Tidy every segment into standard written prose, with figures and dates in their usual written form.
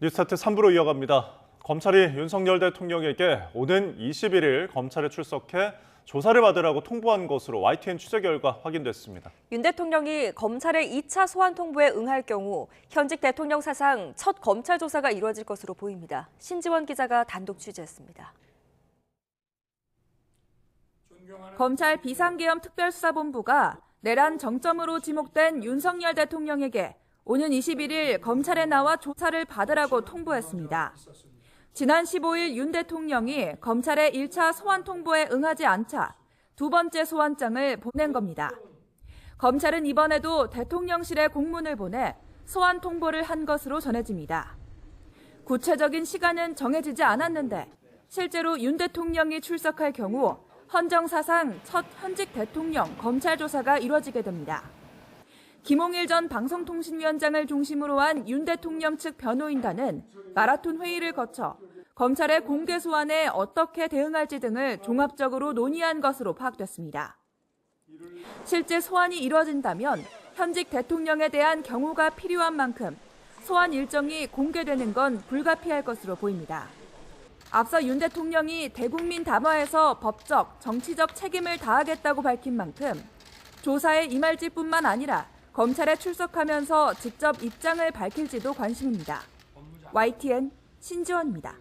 뉴스타트 3부로 이어갑니다. 검찰이 윤석열 대통령에게 오는 21일 검찰에 출석해 조사를 받으라고 통보한 것으로 YTN 취재 결과 확인됐습니다. 윤 대통령이 검찰의 2차 소환 통보에 응할 경우 현직 대통령 사상 첫 검찰 조사가 이루어질 것으로 보입니다. 신지원 기자가 단독 취재했습니다. 검찰 비상계엄특별수사본부가 내란 정점으로 지목된 윤석열 대통령에게 오는 21일 검찰에 나와 조사를 받으라고 통보했습니다. 지난 15일 윤 대통령이 검찰의 1차 소환 통보에 응하지 않자 두 번째 소환장을 보낸 겁니다. 검찰은 이번에도 대통령실에 공문을 보내 소환 통보를 한 것으로 전해집니다. 구체적인 시간은 정해지지 않았는데 실제로 윤 대통령이 출석할 경우 헌정사상 첫 현직 대통령 검찰 조사가 이뤄지게 됩니다. 김홍일 전 방송통신위원장을 중심으로 한 윤 대통령 측 변호인단은 마라톤 회의를 거쳐 검찰의 공개 소환에 어떻게 대응할지 등을 종합적으로 논의한 것으로 파악됐습니다. 실제 소환이 이뤄진다면 현직 대통령에 대한 경호가 필요한 만큼 소환 일정이 공개되는 건 불가피할 것으로 보입니다. 앞서 윤 대통령이 대국민 담화에서 법적, 정치적 책임을 다하겠다고 밝힌 만큼 조사에 임할지 뿐만 아니라 검찰에 출석하면서 직접 입장을 밝힐지도 관심입니다. YTN 신지원입니다.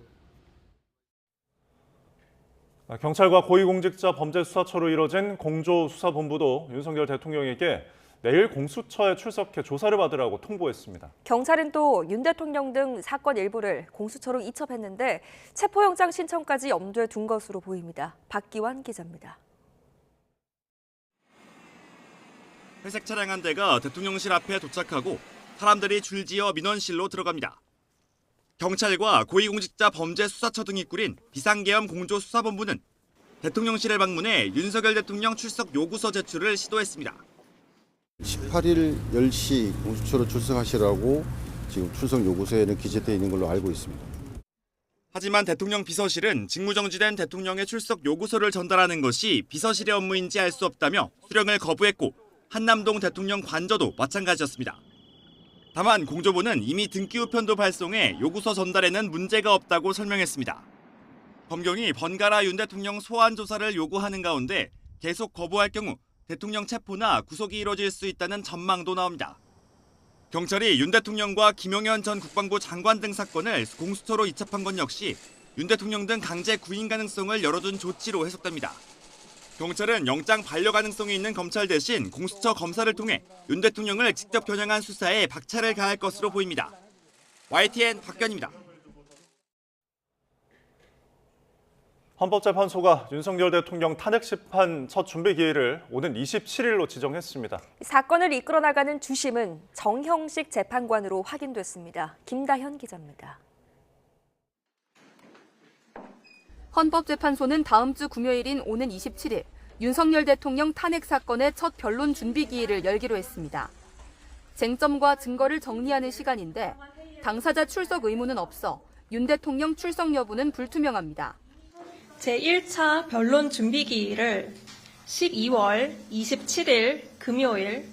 경찰과 고위공직자 범죄수사처로 이뤄진 공조수사본부도 윤석열 대통령에게 내일 공수처에 출석해 조사를 받으라고 통보했습니다. 경찰은 또 윤 대통령 등 사건 일부를 공수처로 이첩했는데 체포영장 신청까지 염두에 둔 것으로 보입니다. 박기환 기자입니다. 회색 차량 한 대가 대통령실 앞에 도착하고 사람들이 줄지어 민원실로 들어갑니다. 경찰과 고위공직자 범죄수사처 등이 꾸린 비상계엄 공조수사본부는 대통령실을 방문해 윤석열 대통령 출석 요구서 제출을 시도했습니다. 18일 10시 공수처로 출석하시라고 지금 출석 요구서에는 기재되어 있는 걸로 알고 있습니다. 하지만 대통령 비서실은 직무정지된 대통령의 출석 요구서를 전달하는 것이 비서실의 업무인지 알 수 없다며 수령을 거부했고 한남동 대통령 관저도 마찬가지였습니다. 다만 공조부는 이미 등기 우편도 발송해 요구서 전달에는 문제가 없다고 설명했습니다. 검경이 번갈아 윤 대통령 소환 조사를 요구하는 가운데 계속 거부할 경우 대통령 체포나 구속이 이뤄질 수 있다는 전망도 나옵니다. 경찰이 윤 대통령과 김용현 전 국방부 장관 등 사건을 공수처로 이첩한 건 역시 윤 대통령 등 강제 구인 가능성을 열어둔 조치로 해석됩니다. 경찰은 영장 반려 가능성이 있는 검찰 대신 공수처 검사를 통해 윤 대통령을 직접 겨냥한 수사에 박차를 가할 것으로 보입니다. YTN 박견입니다. 헌법재판소가 윤석열 대통령 탄핵 심판 첫 준비 기일을 오는 27일로 지정했습니다. 사건을 이끌어 나가는 주심은 정형식 재판관으로 확인됐습니다. 김다현 기자입니다. 헌법재판소는 다음 주 금요일인 오는 27일 윤석열 대통령 탄핵 사건의 첫 변론 준비 기일을 열기로 했습니다. 쟁점과 증거를 정리하는 시간인데 당사자 출석 의무는 없어 윤 대통령 출석 여부는 불투명합니다. 제1차 변론 준비 기일을 12월 27일 금요일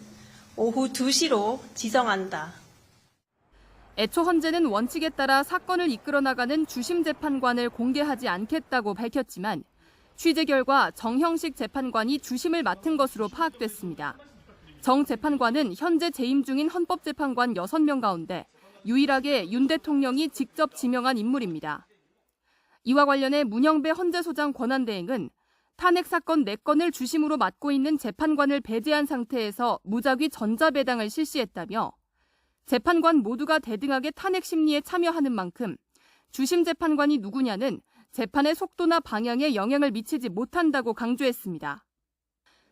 오후 2시로 지정한다. 애초 헌재는 원칙에 따라 사건을 이끌어 나가는 주심 재판관을 공개하지 않겠다고 밝혔지만 취재 결과 정형식 재판관이 주심을 맡은 것으로 파악됐습니다. 정 재판관은 현재 재임 중인 헌법재판관 6명 가운데 유일하게 윤 대통령이 직접 지명한 인물입니다. 이와 관련해 문영배 헌재소장 권한대행은 탄핵 사건 4건을 주심으로 맡고 있는 재판관을 배제한 상태에서 무작위 전자배당을 실시했다며 재판관 모두가 대등하게 탄핵 심리에 참여하는 만큼 주심 재판관이 누구냐는 재판의 속도나 방향에 영향을 미치지 못한다고 강조했습니다.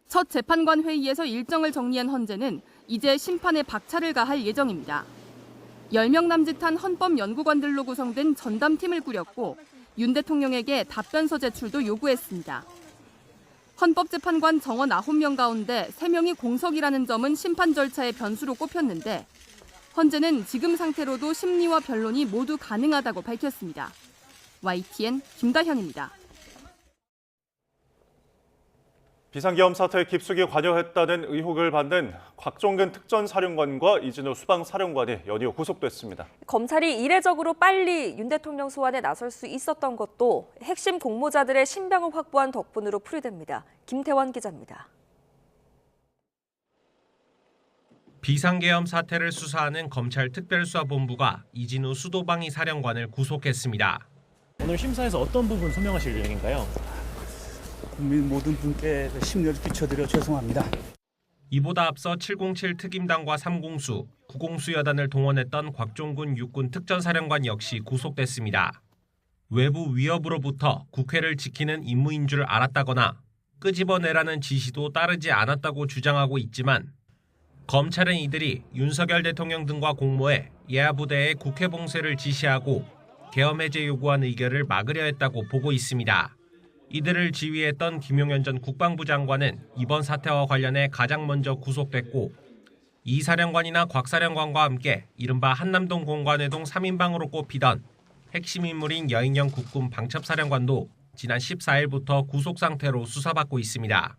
첫 재판관 회의에서 일정을 정리한 헌재는 이제 심판에 박차를 가할 예정입니다. 10명 남짓한 헌법연구관들로 구성된 전담팀을 꾸렸고 윤 대통령에게 답변서 제출도 요구했습니다. 헌법재판관 정원 9명 가운데 3명이 공석이라는 점은 심판 절차의 변수로 꼽혔는데 헌재는 지금 상태로도 심리와 변론이 모두 가능하다고 밝혔습니다. YTN 김다현입니다. 비상계엄 사태에 깊숙이 관여했다는 의혹을 받는 곽종근 특전사령관과 이진우 수방사령관이 연이어 구속됐습니다. 검찰이 이례적으로 빨리 윤 대통령 소환에 나설 수 있었던 것도 핵심 공모자들의 신병을 확보한 덕분으로 풀이됩니다. 김태원 기자입니다. 비상계엄 사태를 수사하는 검찰 특별수사본부가 이진우 수도방위 사령관을 구속했습니다. 오늘 심사에서 어떤 부분 소명하실 예정인가요? 국민 모든 분께 심려를 끼쳐드려 죄송합니다. 이보다 앞서 707 특임단과 3공수, 9공수 여단을 동원했던 곽종근 육군 특전사령관 역시 구속됐습니다. 외부 위협으로부터 국회를 지키는 임무인 줄 알았다거나 끄집어내라는 지시도 따르지 않았다고 주장하고 있지만 검찰은 이들이 윤석열 대통령 등과 공모해 예하부대에 국회 봉쇄를 지시하고 계엄 해제 요구한 의결을 막으려 했다고 보고 있습니다. 이들을 지휘했던 김용현 전 국방부 장관은 이번 사태와 관련해 가장 먼저 구속됐고 이 사령관이나 곽 사령관과 함께 이른바 한남동 공관회동 3인방으로 꼽히던 핵심 인물인 여인영 국군 방첩사령관도 지난 14일부터 구속 상태로 수사받고 있습니다.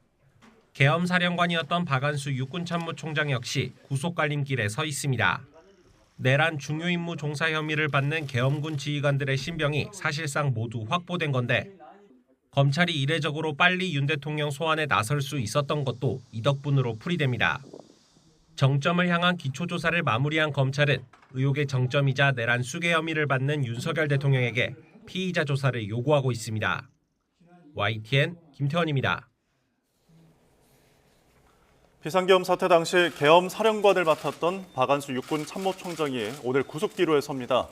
계엄 사령관이었던 박안수 육군참모총장 역시 구속 갈림길에 서 있습니다. 내란 중요 임무 종사 혐의를 받는 계엄군 지휘관들의 신병이 사실상 모두 확보된 건데 검찰이 이례적으로 빨리 윤 대통령 소환에 나설 수 있었던 것도 이 덕분으로 풀이됩니다. 정점을 향한 기초조사를 마무리한 검찰은 의혹의 정점이자 내란 수괴 혐의를 받는 윤석열 대통령에게 피의자 조사를 요구하고 있습니다. YTN 김태원입니다. 비상계엄 사태 당시 계엄 사령관을 맡았던 박안수 육군 참모총장이 오늘 구속기로에 섭니다.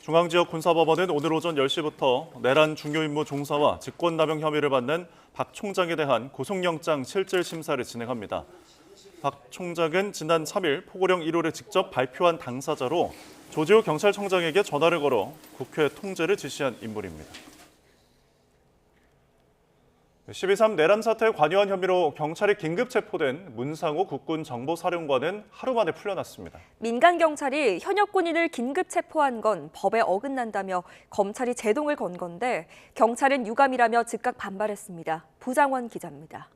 중앙지역 군사법원은 오늘 오전 10시부터 내란 중요임무 종사와 직권남용 혐의를 받는 박 총장에 대한 구속영장 실질 심사를 진행합니다. 박 총장은 지난 3일 포고령 1호를 직접 발표한 당사자로 조지호 경찰청장에게 전화를 걸어 국회 통제를 지시한 인물입니다. 12.3 내란 사태에 관여한 혐의로 경찰이 긴급 체포된 문상호 국군 정보사령관은 하루 만에 풀려났습니다. 민간 경찰이 현역 군인을 긴급 체포한 건 법에 어긋난다며 검찰이 제동을 건 건데 경찰은 유감이라며 즉각 반발했습니다. 부장원 기자입니다.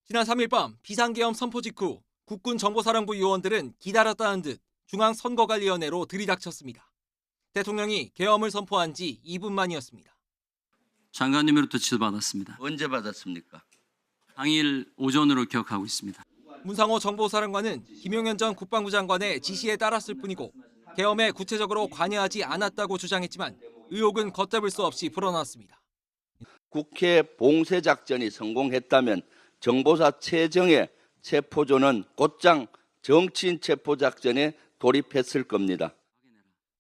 지난 3일 밤 비상계엄 선포 직후 국군 정보사령부 요원들은 기다렸다는 듯 중앙선거관리위원회로 들이닥쳤습니다. 대통령이 계엄을 선포한 지 2분 만이었습니다. 장관님으로부터 지도받았습니다. 언제 받았습니까? 당일 오전으로 기억하고 있습니다. 문상호 정보사령관은 김용현 전 국방부 장관의 지시에 따랐을 뿐이고 계엄에 구체적으로 관여하지 않았다고 주장했지만 의혹은 걷잡을 수 없이 불어났습니다. 국회 봉쇄 작전이 성공했다면 정보사 최정의 체포조는 곧장 정치인 체포 작전에 돌입했을 겁니다.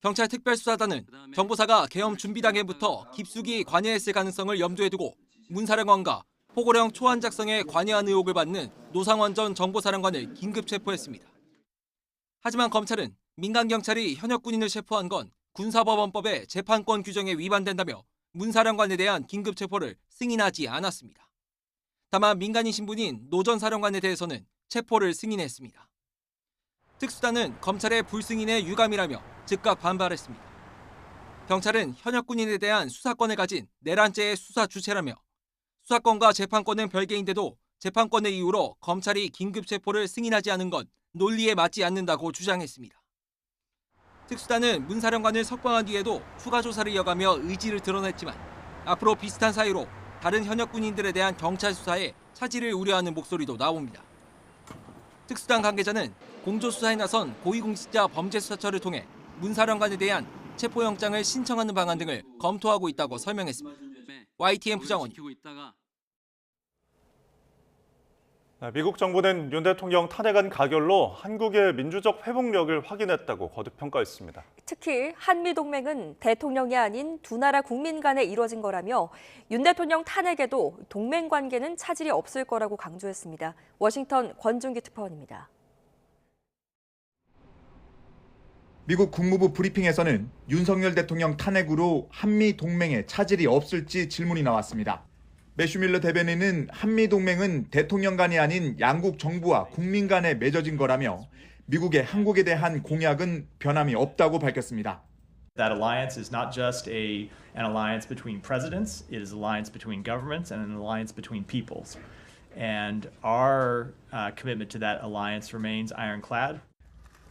경찰 특별수사단은 정보사가 계엄 준비 단계부터 깊숙이 관여했을 가능성을 염두에 두고 문 사령관과 포고령 초안 작성에 관여한 의혹을 받는 노상원 전 정보사령관을 긴급 체포했습니다. 하지만 검찰은 민간 경찰이 현역 군인을 체포한 건 군사법원법의 재판권 규정에 위반된다며 문 사령관에 대한 긴급 체포를 승인하지 않았습니다. 다만 민간인 신분인 노 전 사령관에 대해서는 체포를 승인했습니다. 특수단은 검찰의 불승인에 유감이라며 즉각 반발했습니다. 경찰은 현역 군인에 대한 수사권을 가진 내란죄의 수사 주체라며 수사권과 재판권은 별개인데도 재판권의 이유로 검찰이 긴급 체포를 승인하지 않은 건 논리에 맞지 않는다고 주장했습니다. 특수단은 문 사령관을 석방한 뒤에도 추가 조사를 이어가며 의지를 드러냈지만 앞으로 비슷한 사유로 다른 현역 군인들에 대한 경찰 수사에 차질을 우려하는 목소리도 나옵니다. 특수단 관계자는 공조수사에 나선 고위공직자 범죄수사처를 통해 문 사령관에 대한 체포영장을 신청하는 방안 등을 검토하고 있다고 설명했습니다. YTN 부장원입니다. 미국 정부는 윤 대통령 탄핵안 가결로 한국의 민주적 회복력을 확인했다고 거듭 평가했습니다. 특히 한미동맹은 대통령이 아닌 두 나라 국민 간에 이뤄진 거라며 윤 대통령 탄핵에도 동맹 관계는 차질이 없을 거라고 강조했습니다. 워싱턴 권준기 특파원입니다. 미국 국무부 브리핑에서는 윤석열 대통령 탄핵으로 한미 동맹에 차질이 없을지 질문이 나왔습니다. 매슈 밀러 대변인은 한미 동맹은 대통령 간이 아닌 양국 정부와 국민 간에 맺어진 거라며 미국의 한국에 대한 공약은 변함이 없다고 밝혔습니다. That alliance is not just an alliance between presidents, it is an alliance between governments and an alliance between peoples. And our commitment to that alliance remains ironclad.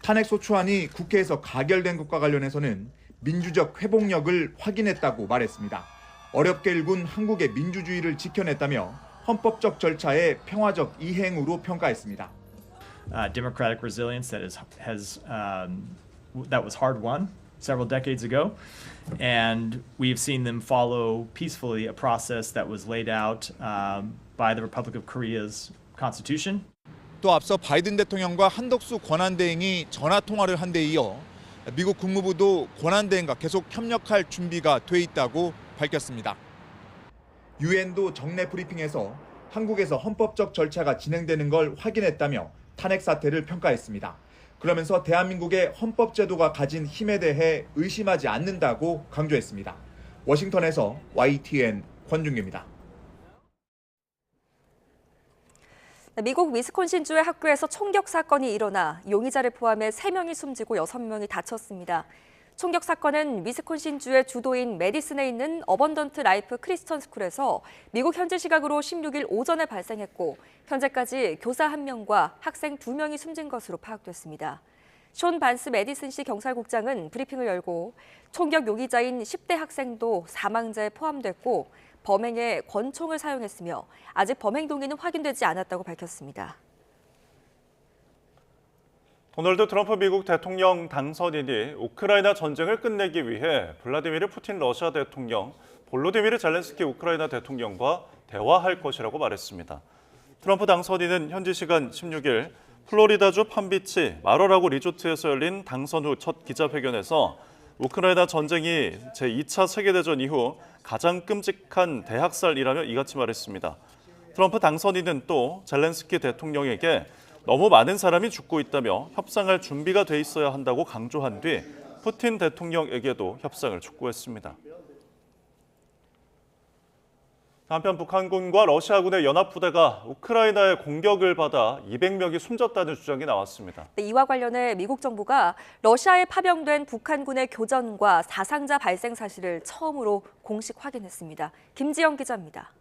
탄핵 소추안이 국회에서 가결된 것과 관련해서는 민주적 회복력을 확인했다고 말했습니다. 어렵게 일군 한국의 민주주의를 지켜냈다며 헌법적 절차의 평화적 이행으로 평가했습니다. Democratic resilience that was hard won several decades ago, and we've seen them follow peacefully a process that was laid out by the Republic of Korea's constitution. 또 앞서 바이든 대통령과 한덕수 권한대행이 전화 통화를 한 데 이어 미국 국무부도 권한대행과 계속 협력할 준비가 돼 있다고 밝혔습니다. 유엔도 정례 브리핑에서 한국에서 헌법적 절차가 진행되는 걸 확인했다며 탄핵 사태를 평가했습니다. 그러면서 대한민국의 헌법 제도가 가진 힘에 대해 의심하지 않는다고 강조했습니다. 워싱턴에서 YTN 권준규입니다. 미국 위스콘신주의 학교에서 총격 사건이 일어나 용의자를 포함해 3명이 숨지고 6명이 다쳤습니다. 총격 사건은 위스콘신주의 주도인 메디슨에 있는 어번던트 라이프 크리스천 스쿨에서 미국 현지 시각으로 16일 오전에 발생했고 현재까지 교사 1명과 학생 2명이 숨진 것으로 파악됐습니다. 숀 반스 메디슨시 경찰국장은 브리핑을 열고 총격 용의자인 10대 학생도 사망자에 포함됐고 범행에 권총을 사용했으며 아직 범행 동기는 확인되지 않았다고 밝혔습니다. 도널드 트럼프 미국 대통령 당선인이 우크라이나 전쟁을 끝내기 위해 블라디미르 푸틴 러시아 대통령, 볼로디미르 젤렌스키 우크라이나 대통령과 대화할 것이라고 말했습니다. 트럼프 당선인은 현지 시간 16일 플로리다주 팜비치 마러라고 리조트에서 열린 당선 후 첫 기자회견에서 우크라이나 전쟁이 제2차 세계대전 이후 가장 끔찍한 대학살이라며 이같이 말했습니다. 트럼프 당선인은 또 젤렌스키 대통령에게 너무 많은 사람이 죽고 있다며 협상할 준비가 돼 있어야 한다고 강조한 뒤 푸틴 대통령에게도 협상을 촉구했습니다. 한편 북한군과 러시아군의 연합부대가 우크라이나의 공격을 받아 200명이 숨졌다는 주장이 나왔습니다. 이와 관련해 미국 정부가 러시아에 파병된 북한군의 교전과 사상자 발생 사실을 처음으로 공식 확인했습니다. 김지영 기자입니다.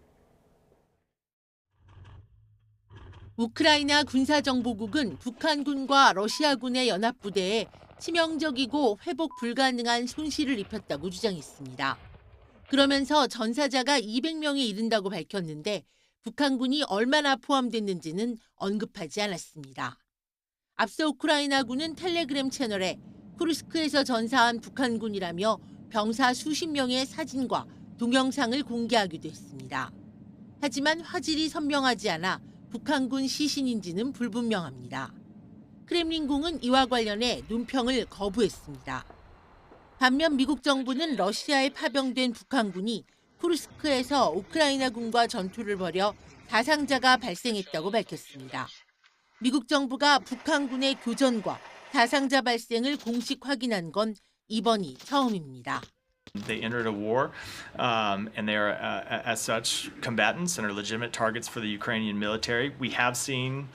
우크라이나 군사정보국은 북한군과 러시아군의 연합부대에 치명적이고 회복 불가능한 손실을 입혔다고 주장했습니다. 그러면서 전사자가 200명에 이른다고 밝혔는데 북한군이 얼마나 포함됐는지는 언급하지 않았습니다. 앞서 우크라이나군은 텔레그램 채널에 쿠르스크에서 전사한 북한군이라며 병사 수십 명의 사진과 동영상을 공개하기도 했습니다. 하지만 화질이 선명하지 않아 북한군 시신인지는 불분명합니다. 크렘린궁은 이와 관련해 논평을 거부했습니다. 반면 미국 정부는 러시아에 파병된 북한군이 쿠르스크에서 우크라이나군과 전투를 벌여 사상자가 발생했다고 밝혔습니다. 미국 정부가 북한군의 교전과 사상자 발생을 공식 확인한 건 이번이 처음입니다. They entered a war, and they are, as such, combatants and are legitimate targets for the Ukrainian military. We have seen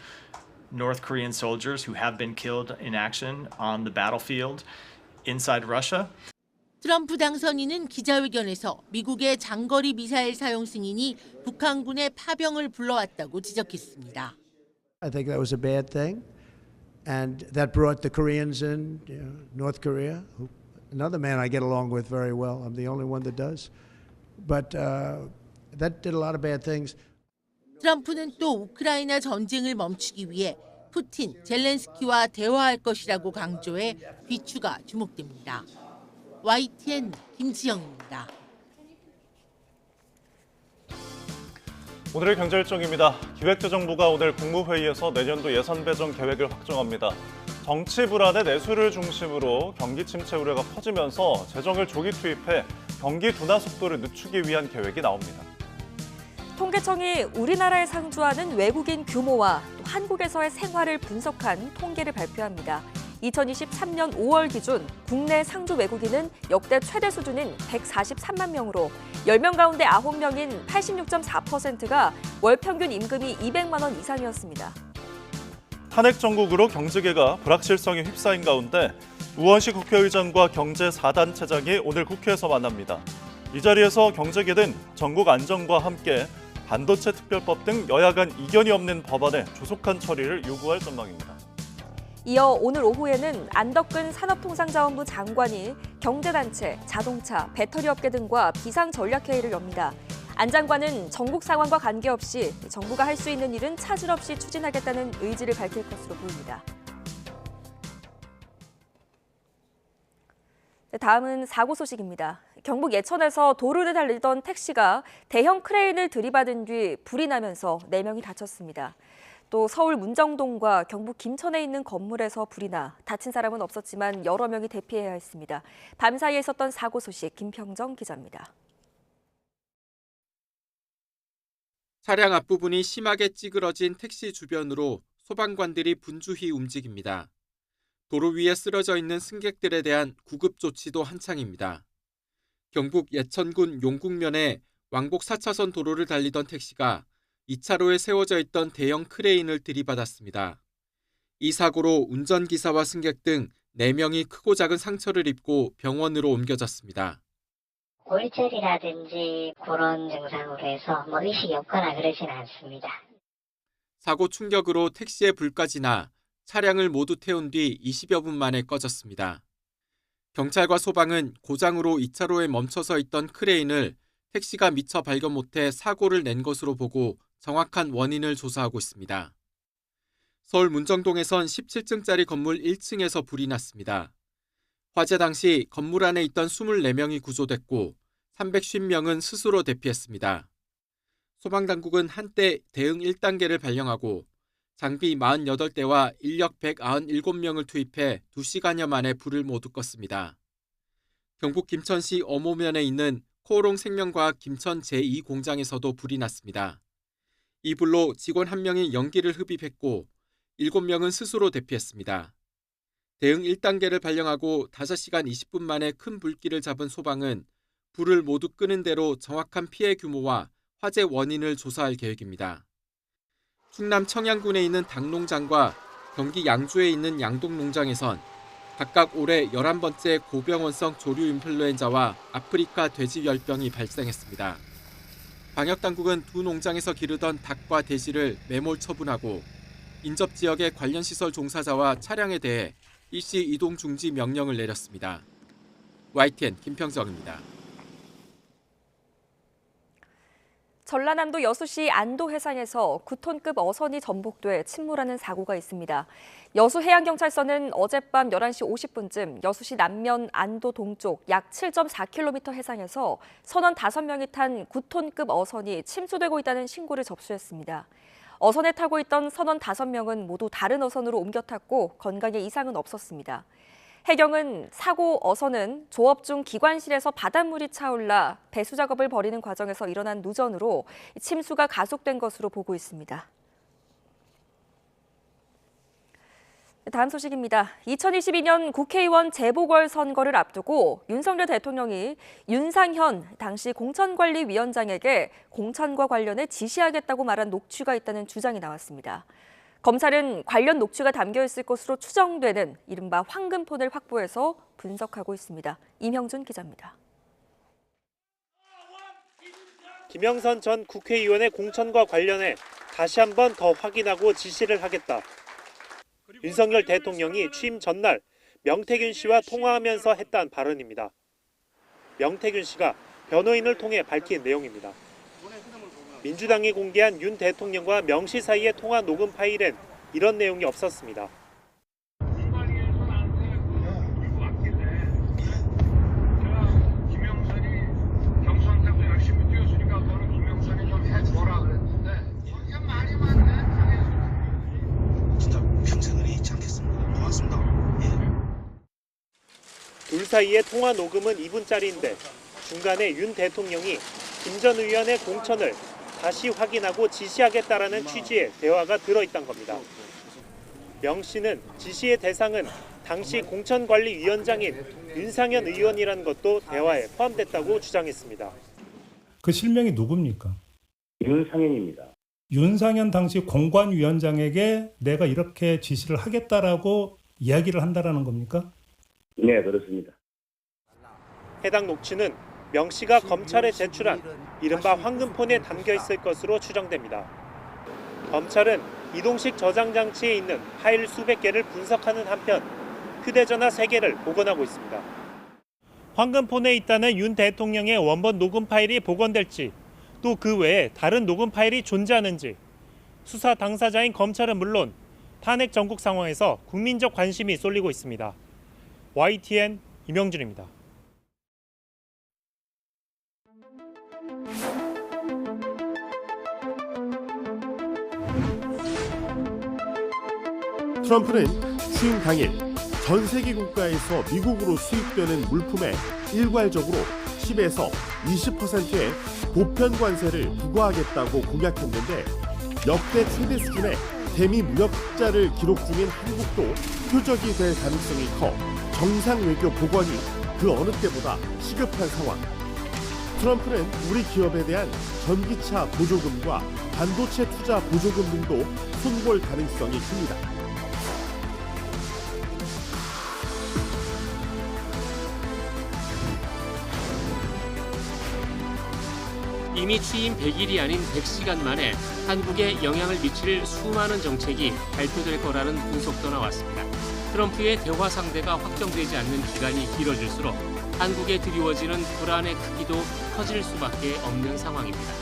North Korean soldiers who have been killed in action on the battlefield inside Russia. 트럼프 당선인은 기자회견에서 미국의 장거리 미사일 사용 승인이 북한군의 파병을 불러왔다고 지적했습니다. I think that was a bad thing, and that brought the Koreans in, North Korea. Another man I get along with very well. I'm the only one that does. But that did a lot of bad things. 트럼프는 또 우크라이나 전쟁을 멈추기 위해 푸틴, 젤렌스키와 대화할 것이라고 강조해 귀추가 주목됩니다. YTN 김지영입니다. 오늘의 경제일정입니다. 기획재정부가 오늘 국무회의에서 내년도 예산 배정 계획을 확정합니다. 정치 불안의 내수를 중심으로 경기 침체 우려가 커지면서 재정을 조기 투입해 경기 둔화 속도를 늦추기 위한 계획이 나옵니다. 통계청이 우리나라에 상주하는 외국인 규모와 또 한국에서의 생활을 분석한 통계를 발표합니다. 2023년 5월 기준 국내 상주 외국인은 역대 최대 수준인 143만 명으로 10명 가운데 9명인 86.4%가 월 평균 임금이 200만 원 이상이었습니다. 탄핵 정국으로 경제계가 불확실성에 휩싸인 가운데 우원식 국회의장과 경제 4단체장이 오늘 국회에서 만납니다. 이 자리에서 경제계는 전국 안정과 함께 반도체 특별법 등 여야 간 이견이 없는 법안의 조속한 처리를 요구할 전망입니다. 이어 오늘 오후에는 안덕근 산업통상자원부 장관이 경제단체, 자동차, 배터리업계 등과 비상전략회의를 엽니다. 안 장관은 전국 상황과 관계없이 정부가 할 수 있는 일은 차질 없이 추진하겠다는 의지를 밝힐 것으로 보입니다. 다음은 사고 소식입니다. 경북 예천에서 도로를 달리던 택시가 대형 크레인을 들이받은 뒤 불이 나면서 4명이 다쳤습니다. 또 서울 문정동과 경북 김천에 있는 건물에서 불이 나 다친 사람은 없었지만 여러 명이 대피해야 했습니다. 밤사이에 있었던 사고 소식 김평정 기자입니다. 차량 앞부분이 심하게 찌그러진 택시 주변으로 소방관들이 분주히 움직입니다. 도로 위에 쓰러져 있는 승객들에 대한 구급 조치도 한창입니다. 경북 예천군 용국면에 왕복 4차선 도로를 달리던 택시가 2차로에 세워져 있던 대형 크레인을 들이받았습니다. 이 사고로 운전기사와 승객 등 4명이 크고 작은 상처를 입고 병원으로 옮겨졌습니다. 골절이라든지 그런 증상으로 해서 의식이 없거나 그러지는 않습니다. 사고 충격으로 택시에 불까지 나 차량을 모두 태운 뒤 20여 분 만에 꺼졌습니다. 경찰과 소방은 고장으로 2차로에 멈춰서 있던 크레인을 택시가 미처 발견 못해 사고를 낸 것으로 보고 정확한 원인을 조사하고 있습니다. 서울 문정동에선 17층짜리 건물 1층에서 불이 났습니다. 화재 당시 건물 안에 있던 24명이 구조됐고 350명은 스스로 대피했습니다. 소방당국은 한때 대응 1단계를 발령하고 장비 48대와 인력 197명을 투입해 2시간여 만에 불을 모두 껐습니다. 경북 김천시 어모면에 있는 코오롱 생명과학 김천 제2공장에서도 불이 났습니다. 이 불로 직원 1명이 연기를 흡입했고 7명은 스스로 대피했습니다. 대응 1단계를 발령하고 5시간 20분 만에 큰 불길을 잡은 소방은 불을 모두 끄는 대로 정확한 피해 규모와 화재 원인을 조사할 계획입니다. 충남 청양군에 있는 닭농장과 경기 양주에 있는 양동농장에선 각각 올해 11번째 고병원성 조류 인플루엔자와 아프리카 돼지열병이 발생했습니다. 방역당국은 두 농장에서 기르던 닭과 돼지를 매몰 처분하고 인접지역의 관련 시설 종사자와 차량에 대해 일시 이동 중지 명령을 내렸습니다. YTN 김평정입니다. 전라남도 여수시 안도해상에서 9톤급 어선이 전복돼 침몰하는 사고가 있습니다. 여수해양경찰서는 어젯밤 11시 50분쯤 여수시 남면 안도 동쪽 약 7.4km 해상에서 선원 5명이 탄 9톤급 어선이 침수되고 있다는 신고를 접수했습니다. 어선에 타고 있던 선원 5명은 모두 다른 어선으로 옮겨 탔고 건강에 이상은 없었습니다. 해경은 사고 어선은 조업 중 기관실에서 바닷물이 차올라 배수 작업을 벌이는 과정에서 일어난 누전으로 침수가 가속된 것으로 보고 있습니다. 다음 소식입니다. 2022년 국회의원 재보궐선거를 앞두고 윤석열 대통령이 윤상현 당시 공천관리위원장에게 공천과 관련해 지시하겠다고 말한 녹취가 있다는 주장이 나왔습니다. 검찰은 관련 녹취가 담겨 있을 것으로 추정되는 이른바 황금폰을 확보해서 분석하고 있습니다. 임형준 기자입니다. 김영선 전 국회의원의 공천과 관련해 다시 한번 더 확인하고 지시를 하겠다. 윤석열 대통령이 취임 전날 명태균 씨와 통화하면서 했던 발언입니다. 명태균 씨가 변호인을 통해 밝힌 내용입니다. 민주당이 공개한 윤 대통령과 명 씨 사이의 통화 녹음 파일엔 이런 내용이 없었습니다. 둘 사이의 통화 녹음은 2분짜리인데 중간에 윤 대통령이 김 전 의원의 공천을 다시 확인하고 지시하겠다라는 취지의 대화가 들어있던 겁니다. 명 씨는 지시의 대상은 당시 공천관리위원장인 윤상현 의원이라는 것도 대화에 포함됐다고 주장했습니다. 그 실명이 누굽니까? 윤상현입니다. 윤상현 당시 공관위원장에게 내가 이렇게 지시를 하겠다라고 이야기를 한다라는 겁니까? 네, 그렇습니다. 해당 녹취는 명 씨가 검찰에 제출한 이른바 황금폰에 담겨 있을 것으로 추정됩니다. 검찰은 이동식 저장 장치에 있는 파일 수백 개를 분석하는 한편 휴대전화 3개를 복원하고 있습니다. 황금폰에 있다는 윤 대통령의 원본 녹음 파일이 복원될지 또 그 외에 다른 녹음 파일이 존재하는지 수사 당사자인 검찰은 물론 탄핵 전국 상황에서 국민적 관심이 쏠리고 있습니다. YTN 임영준입니다. 트럼프는 취임 당일 전 세계 국가에서 미국으로 수입되는 물품에 일괄적으로 10에서 20%의 보편 관세를 부과하겠다고 공약했는데 역대 최대 수준의 대미 무역 흑자를 기록 중인 한국도 표적이 될 가능성이 커 정상 외교 복원이 그 어느 때보다 시급한 상황. 트럼프는 우리 기업에 대한 전기차 보조금과 반도체 투자 보조금 등도 손볼 가능성이 큽니다. 이미 취임 100일이 아닌 100시간 만에 한국에 영향을 미칠 수많은 정책이 발표될 거라는 분석도 나왔습니다. 트럼프의 대화 상대가 확정되지 않는 기간이 길어질수록 한국에 드리워지는 불안의 크기도 커질 수밖에 없는 상황입니다.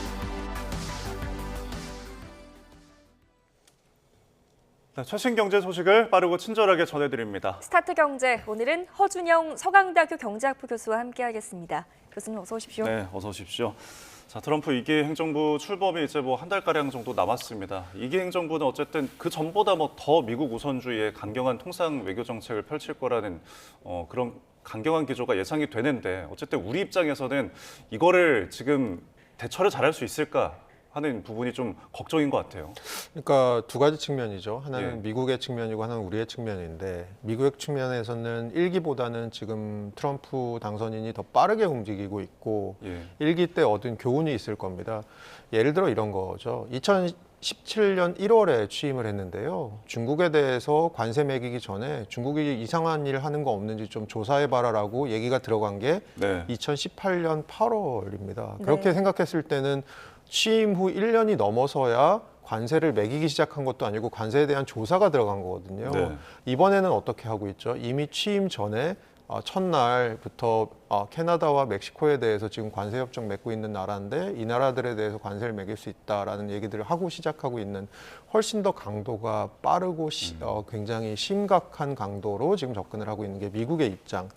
네, 최신 경제 소식을 빠르고 친절하게 전해드립니다. 스타트 경제, 오늘은 허준영 서강대학교 경제학부 교수와 함께하겠습니다. 교수님 어서 오십시오. 네, 어서 오십시오. 자, 트럼프 2기 행정부 출범이 이제 한 달가량 정도 남았습니다. 2기 행정부는 어쨌든 그 전보다 더 미국 우선주의의 강경한 통상 외교 정책을 펼칠 거라는 그런 강경한 기조가 예상이 되는데 어쨌든 우리 입장에서는 이거를 지금 대처를 잘할 수 있을까 하는 부분이 좀 걱정인 것 같아요. 그러니까 두 가지 측면이죠. 하나는 예. 미국의 측면이고 하나는 우리의 측면인데 미국의 측면에서는 1기보다는 지금 트럼프 당선인이 더 빠르게 움직이고 있고 예. 1기 때 얻은 교훈이 있을 겁니다. 예를 들어 이런 거죠. 2017년 1월에 취임을 했는데요. 중국에 대해서 관세 매기기 전에 중국이 이상한 일 하는 거 없는지 좀 조사해봐라라고 얘기가 들어간 게 네. 2018년 8월입니다. 네. 그렇게 생각했을 때는 취임 후 1년이 넘어서야 관세를 매기기 시작한 것도 아니고 관세에 대한 조사가 들어간 거거든요. 네. 이번에는 어떻게 하고 있죠? 이미 취임 전에 첫날부터 캐나다와 멕시코에 대해서 지금 관세 협정 맺고 있는 나라인데 이 나라들에 대해서 관세를 매길 수 있다라는 얘기들을 하고 시작하고 있는 훨씬 더 강도가 빠르고 굉장히 심각한 강도로 지금 접근을 하고 있는 게 미국의 입장.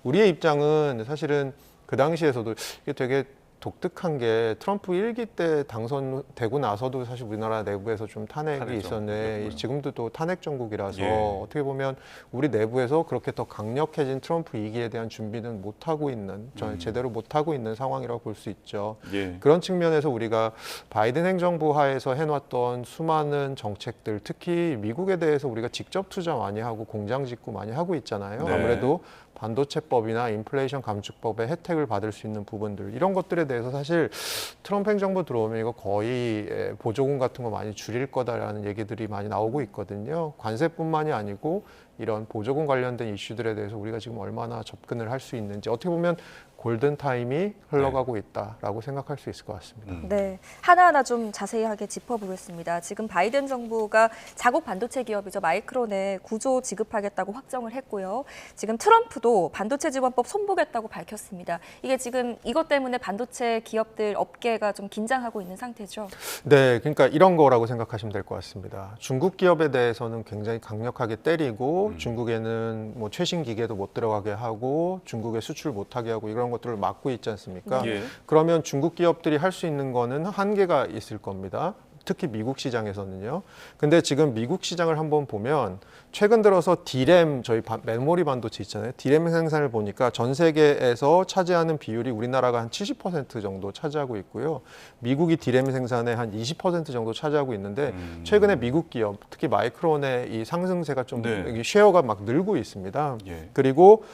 우리의 입장은 사실은 그 당시에서도 이게 되게 독특한 게 트럼프 1기 때 당선되고 나서도 사실 우리나라 내부에서 좀 탄핵이 있었는데 지금도 또 탄핵 정국이라서 어떻게 보면 우리 내부에서 그렇게 더 강력해진 트럼프 2기에 대한 준비는 못하고 있는, 제대로 못하고 있는 상황이라고 볼 수 있죠. 그런 측면에서 우리가 바이든 행정부 하에서 해놨던 수많은 정책들, 특히 미국에 대해서 우리가 직접 투자 많이 하고 공장 짓고 많이 하고 있잖아요. 네. 아무래도 반도체법이나 인플레이션 감축법의 혜택을 받을 수 있는 부분들 이런 것들에 대해서 사실 트럼프 행정부 들어오면 이거 거의 보조금 같은 거 많이 줄일 거다라는 얘기들이 많이 나오고 있거든요. 관세뿐만이 아니고 이런 보조금 관련된 이슈들에 대해서 우리가 지금 얼마나 접근을 할 수 있는지 어떻게 보면 골든타임이 흘러가고 있다라고 생각할 수 있을 것 같습니다. 네, 하나하나 좀 자세하게 짚어보겠습니다. 지금 바이든 정부가 자국 반도체 기업이죠. 마이크론에 구조 지급하겠다고 확정을 했고요. 지금 트럼프도 반도체 지원법 손보겠다고 밝혔습니다. 이게 지금 이것 때문에 반도체 기업들 업계가 좀 긴장하고 있는 상태죠. 네, 그러니까 이런 거라고 생각하시면 될 것 같습니다. 중국 기업에 대해서는 굉장히 강력하게 때리고 중국에는 뭐 최신 기계도 못 들어가게 하고 중국에 수출 못하게 하고 이런 것들을 막고 있지 않습니까? 예. 그러면 중국 기업들이 할 수 있는 거는 한계가 있을 겁니다. 특히 미국 시장에서는요. 근데 지금 미국 시장을 한번 보면 최근 들어서 D램, 저희 메모리 반도체 있잖아요. D램 생산을 보니까 전 세계에서 차지하는 비율이 우리나라가 한 70% 정도 차지하고 있고요. 미국이 D램 생산의 한 20% 정도 차지하고 있는데 최근에 미국 기업, 특히 마이크론의 이 상승세가 좀 쉐어가 막 늘고 있습니다. 그리고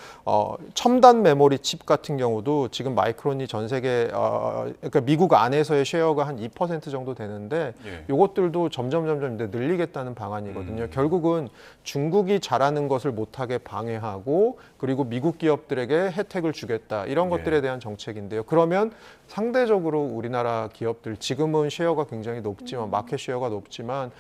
첨단 메모리 칩 같은 경우도 지금 마이크론이 전 세계, 그러니까 미국 안에서의 쉐어가 한 2% 정도 되는데 이것들도 점점 이제 늘리겠다는 방안이거든요. 결국은 중국이 잘하는 것을 못하게 방해하고 그리고 미국 기업들에게 혜택을 주겠다 이런 것들에 대한 정책인데요. 그러면 상대적으로 우리나라 기업들 지금은 쉐어가 굉장히 높지만 마켓 쉐어가 높지만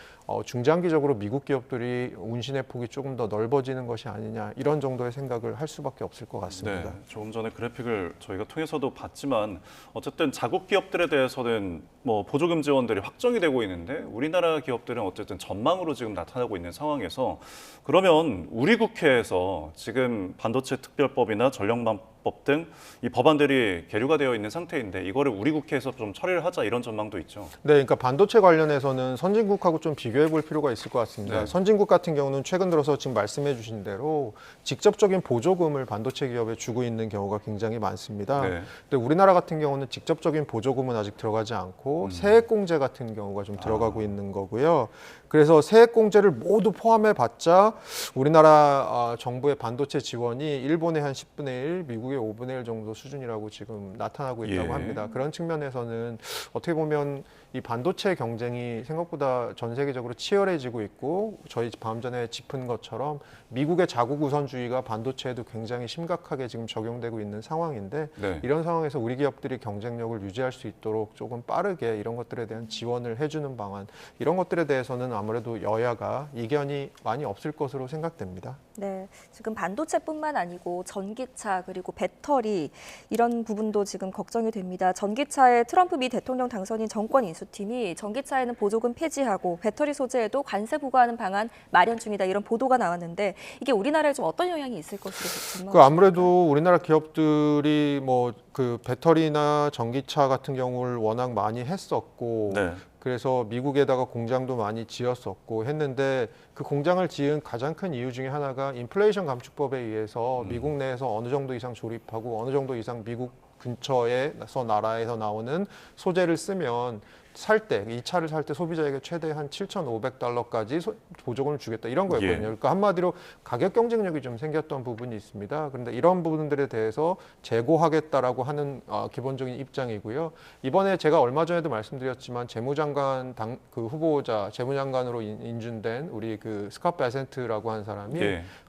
중장기적으로 미국 기업들이 운신의 폭이 조금 더 넓어지는 것이 아니냐 이런 정도의 생각을 할 수밖에 없을 것 같습니다. 네, 조금 전에 그래픽을 저희가 통해서도 봤지만 어쨌든 자국 기업들에 대해서는 뭐 보조금 지원들이 확정이 되고 있는데 우리나라 기업들은 어쨌든 전망으로 지금 나타나고 있는 상황에서 그러면 우리 국회에서 지금 반도체 특별법이나 전력망법 등 이 법안들이 계류가 되어 있는 상태인데 이거를 우리 국회에서 좀 처리를 하자 이런 전망도 있죠. 네, 그러니까 반도체 관련해서는 선진국하고 좀 비교해 볼 필요가 있을 것 같습니다. 네. 선진국 같은 경우는 최근 들어서 지금 말씀해 주신 대로 직접적인 보조금을 반도체 기업에 주고 있는 경우가 굉장히 많습니다. 네. 근데 우리나라 같은 경우는 직접적인 보조금은 아직 들어가지 않고 세액공제 같은 경우가 좀 들어가고 있는 거고요. 그래서 세액공제를 모두 포함해 봤자 우리나라 정부의 반도체 지원이 일본의 한 10분의 1, 미국의 5분의 1 정도 수준이라고 지금 나타나고 있다고 합니다. 그런 측면에서는 어떻게 보면 이 반도체 경쟁이 생각보다 전 세계적으로 치열해지고 있고 저희 방금 전에 짚은 것처럼 미국의 자국 우선주의가 반도체에도 굉장히 심각하게 지금 적용되고 있는 상황인데 이런 상황에서 우리 기업들이 경쟁력을 유지할 수 있도록 조금 빠르게 이런 것들에 대한 지원을 해주는 방안 이런 것들에 대해서는 아무래도 여야가 이견이 많이 없을 것으로 생각됩니다. 네, 지금 반도체뿐만 아니고 전기차 그리고 배터리 이런 부분도 지금 걱정이 됩니다. 전기차의 트럼프 미 대통령 당선인 정권 인수팀이 전기차에는 보조금 폐지하고 배터리 소재에도 관세 부과하는 방안 마련 중이다 이런 보도가 나왔는데 이게 우리나라에 좀 어떤 영향이 있을 것으로 전망하십니까? 아무래도 우리나라 기업들이 뭐 그 배터리나 전기차 같은 경우를 워낙 많이 했었고 그래서 미국에다가 공장도 많이 지었었고 했는데 그 공장을 지은 가장 큰 이유 중에 하나가 인플레이션 감축법에 의해서 미국 내에서 어느 정도 이상 조립하고 어느 정도 이상 미국 근처에서 나라에서 나오는 소재를 쓰면 살 때, 이 차를 살 때 소비자에게 최대 한 $7,500까지 보조금을 주겠다 이런 거였거든요. 그러니까 한마디로 가격 경쟁력이 좀 생겼던 부분이 있습니다. 그런데 이런 부분들에 대해서 재고하겠다라고 하는 기본적인 입장이고요. 이번에 제가 얼마 전에도 말씀드렸지만 재무장관 그 후보자 재무장관으로 인준된 우리 그 스캇 베센트라고 하는 사람이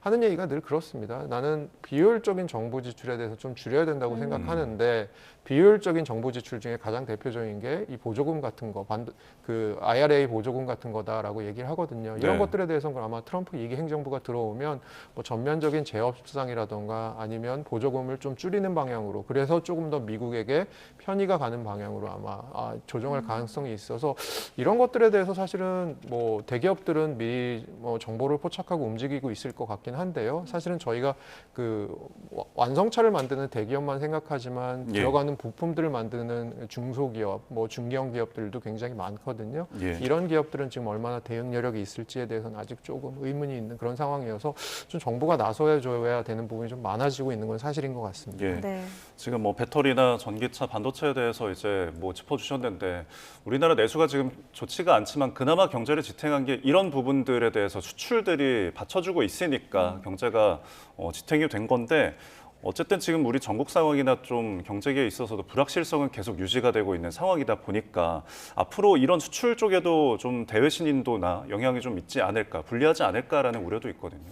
하는 얘기가 늘 그렇습니다. 나는 비효율적인 정부 지출에 대해서 좀 줄여야 된다고 생각하는데 비효율적인 정부 지출 중에 가장 대표적인 게 이 보조금 같은 거, 그 IRA 보조금 같은 거다라고 얘기를 하거든요. 이런 것들에 대해서는 아마 트럼프 2기 행정부가 들어오면 뭐 전면적인 재협상이라던가 아니면 보조금을 좀 줄이는 방향으로 그래서 조금 더 미국에게 편의가 가는 방향으로 아마 조정할 가능성이 있어서 이런 것들에 대해서 사실은 뭐 대기업들은 미리 뭐 정보를 포착하고 움직이고 있을 것 같긴 한데요. 사실은 저희가 그 완성차를 만드는 대기업만 생각하지만 들어가는 부품들을 만드는 중소기업, 뭐 중견 기업들도 굉장히 많거든요. 이런 기업들은 지금 얼마나 대응 여력이 있을지에 대해서는 아직 조금 의문이 있는 그런 상황이어서 좀 정부가 나서줘야 되는 부분이 좀 많아지고 있는 건 사실인 것 같습니다. 지금 뭐 배터리나 전기차, 반도체에 대해서 이제 뭐 짚어주셨는데 우리나라 내수가 지금 좋지가 않지만 그나마 경제를 지탱한 게 이런 부분들에 대해서 수출들이 받쳐주고 있으니까 경제가 지탱이 된 건데 어쨌든 지금 우리 전국 상황이나 좀 경제계에 있어서도 불확실성은 계속 유지가 되고 있는 상황이다 보니까 앞으로 이런 수출 쪽에도 좀 대외 신인도나 영향이 좀 있지 않을까, 불리하지 않을까라는 우려도 있거든요.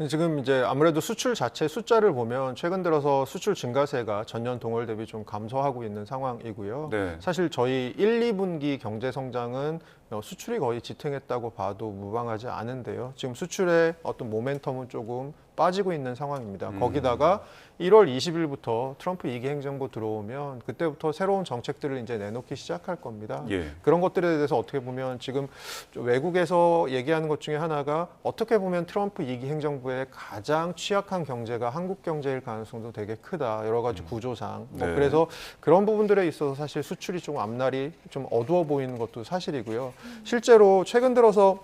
지금 이제 아무래도 수출 자체 숫자를 보면 최근 들어서 수출 증가세가 전년 동월 대비 좀 감소하고 있는 상황이고요. 사실 저희 1, 2분기 경제 성장은 수출이 거의 지탱했다고 봐도 무방하지 않은데요. 지금 수출의 어떤 모멘텀은 조금 빠지고 있는 상황입니다. 거기다가 1월 20일부터 트럼프 2기 행정부 들어오면 그때부터 새로운 정책들을 이제 내놓기 시작할 겁니다. 그런 것들에 대해서 어떻게 보면 지금 외국에서 얘기하는 것 중에 하나가 어떻게 보면 트럼프 2기 행정부의 가장 취약한 경제가 한국 경제일 가능성도 되게 크다. 여러 가지 구조상. 그래서 그런 부분들에 있어서 사실 수출이 좀 앞날이 좀 어두워 보이는 것도 사실이고요. 실제로 최근 들어서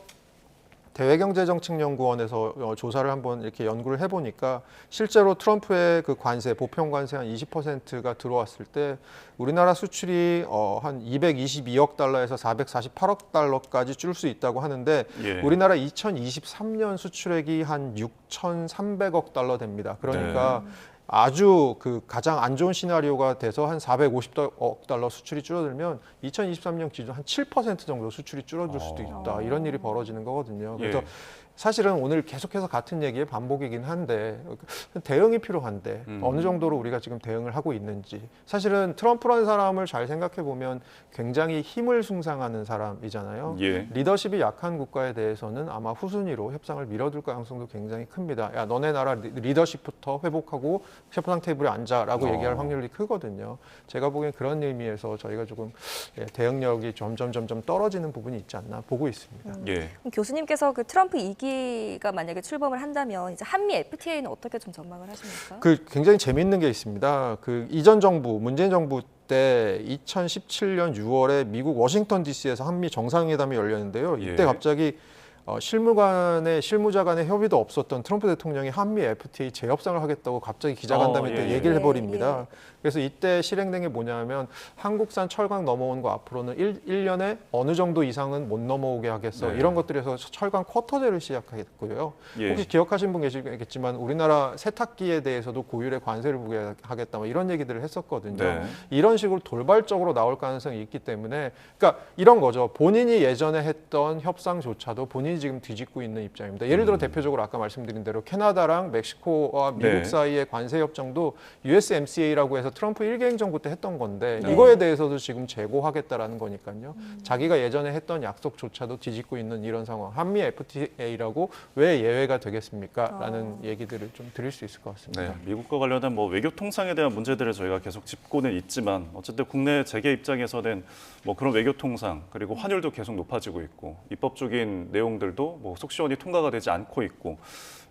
대외경제정책연구원에서 조사를 한번 이렇게 연구를 해보니까 실제로 트럼프의 그 관세, 보편 관세 한 20%가 들어왔을 때 우리나라 수출이 한 222억 달러에서 448억 달러까지 줄 수 있다고 하는데 우리나라 2023년 수출액이 한 6,300억 달러 됩니다. 그러니까 아주 그 가장 안 좋은 시나리오가 돼서 한 450억 달러 수출이 줄어들면 2023년 기준 한 7% 정도 수출이 줄어들 수도 있다. 이런 일이 벌어지는 거거든요. 그래서 사실은 오늘 계속해서 같은 얘기의 반복이긴 한데 대응이 필요한데 어느 정도로 우리가 지금 대응을 하고 있는지. 사실은 트럼프라는 사람을 잘 생각해 보면 굉장히 힘을 숭상하는 사람이잖아요. 리더십이 약한 국가에 대해서는 아마 후순위로 협상을 밀어둘 가능성도 굉장히 큽니다. 야, 너네 나라 리더십부터 회복하고 협상 테이블에 앉아라고 얘기할 확률이 크거든요. 제가 보기엔 그런 의미에서 저희가 조금 대응력이 점점 떨어지는 부분이 있지 않나 보고 있습니다. 그럼 교수님께서 그 트럼프 2기가 만약에 출범을 한다면 이제 한미 FTA는 어떻게 좀 전망을 하십니까? 그 굉장히 재미있는 게 있습니다. 그 이전 정부, 문재인 정부 때 2017년 6월에 미국 워싱턴 DC에서 한미 정상회담이 열렸는데요. 이때 갑자기 실무자 간의 협의도 없었던 트럼프 대통령이 한미 FTA 재협상을 하겠다고 갑자기 기자간담회 때 얘기를 해버립니다. 그래서 이때 실행된 게 뭐냐면 한국산 철강 넘어오는 거 앞으로는 1년에 어느 정도 이상은 못 넘어오게 하겠어. 이런 것들에서 철강 쿼터제를 시작했고요. 혹시 기억하신 분 계시겠지만 우리나라 세탁기에 대해서도 고율의 관세를 부과하겠다. 이런 얘기들을 했었거든요. 이런 식으로 돌발적으로 나올 가능성이 있기 때문에 그러니까 이런 거죠. 본인이 예전에 했던 협상조차도 본인이 지금 뒤집고 있는 입장입니다. 예를 들어 대표적으로 아까 말씀드린 대로 캐나다랑 멕시코와 미국 사이의 관세 협정도 USMCA라고 해서 트럼프 1기 행정부 때 했던 건데 이거에 대해서도 지금 재고하겠다라는 거니까요. 자기가 예전에 했던 약속조차도 뒤집고 있는 이런 상황. 한미 FTA라고 왜 예외가 되겠습니까? 라는 얘기들을 좀 드릴 수 있을 것 같습니다. 미국과 관련된 뭐 외교 통상에 대한 문제들을 저희가 계속 짚고는 있지만 어쨌든 국내 재계 입장에서는 뭐 그런 외교 통상 그리고 환율도 계속 높아지고 있고 입법적인 내용들도 뭐 속 시원히 통과가 되지 않고 있고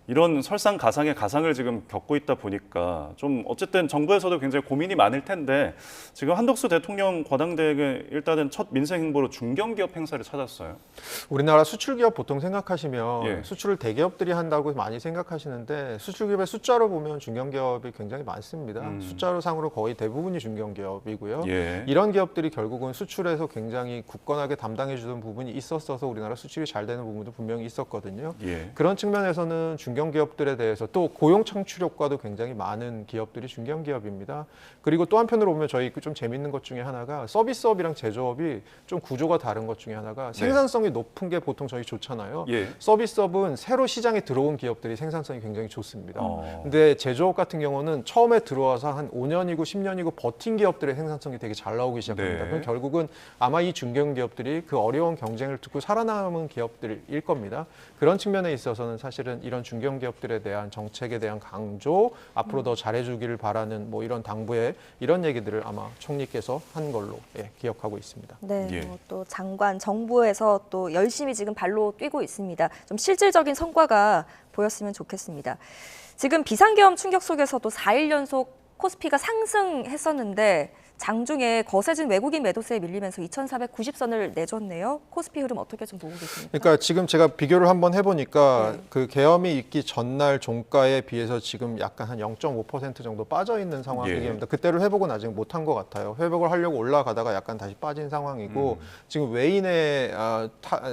이런 설상가상의 가상을 지금 겪고 있다 보니까 좀 어쨌든 정부에서도 굉장히 고민이 많을 텐데 지금 한덕수 대통령 과당대행은 일단은 첫 민생 행보로 중견기업 행사를 찾았어요. 우리나라 수출기업 보통 생각하시면 수출을 대기업들이 한다고 많이 생각하시는데 수출기업의 숫자로 보면 중견기업이 굉장히 많습니다. 숫자로 상으로 거의 대부분이 중견기업이고요. 이런 기업들이 결국은 수출에서 굉장히 굳건하게 담당해 주던 부분이 있었어서 우리나라 수출이 잘 되는 부분도 분명히 있었거든요. 그런 측면에서는 중견기업들에 대해서 또 고용 창출 효과도 굉장히 많은 기업들이 중견기업입니다. 그리고 또 한편으로 보면 저희 좀 재밌는 것 중에 하나가 서비스업이랑 제조업이 좀 구조가 다른 것 중에 하나가 생산성이 높은 게 보통 저희 좋잖아요. 서비스업은 새로 시장에 들어온 기업들이 생산성이 굉장히 좋습니다. 근데 제조업 같은 경우는 처음에 들어와서 한 5년이고 10년이고 버틴 기업들의 생산성이 되게 잘 나오기 시작합니다. 그럼 결국은 아마 이 중견기업들이 그 어려운 경쟁을 뚫고 살아남은 기업들일 겁니다. 그런 측면에 있어서는 사실은 이런 중견기업들에 대한 정책에 대한 강조, 앞으로 더 잘해주기를 바라는 뭐 이런 당부의 이런 얘기들을 아마 총리께서 한 걸로 기억하고 있습니다. 또 장관, 정부에서 또 열심히 지금 발로 뛰고 있습니다. 좀 실질적인 성과가 보였으면 좋겠습니다. 지금 비상계엄 충격 속에서도 4일 연속 코스피가 상승했었는데 장중에 거세진 외국인 매도세에 밀리면서 2,490선을 내줬네요. 코스피 흐름 어떻게 좀 보고 계십니까? 그러니까 지금 제가 비교를 한번 해보니까 그 계엄이 있기 전날 종가에 비해서 지금 약간 한 0.5% 정도 빠져 있는 상황입니다. 그때를 회복은 아직 못한 것 같아요. 회복을 하려고 올라가다가 약간 다시 빠진 상황이고 지금 외인의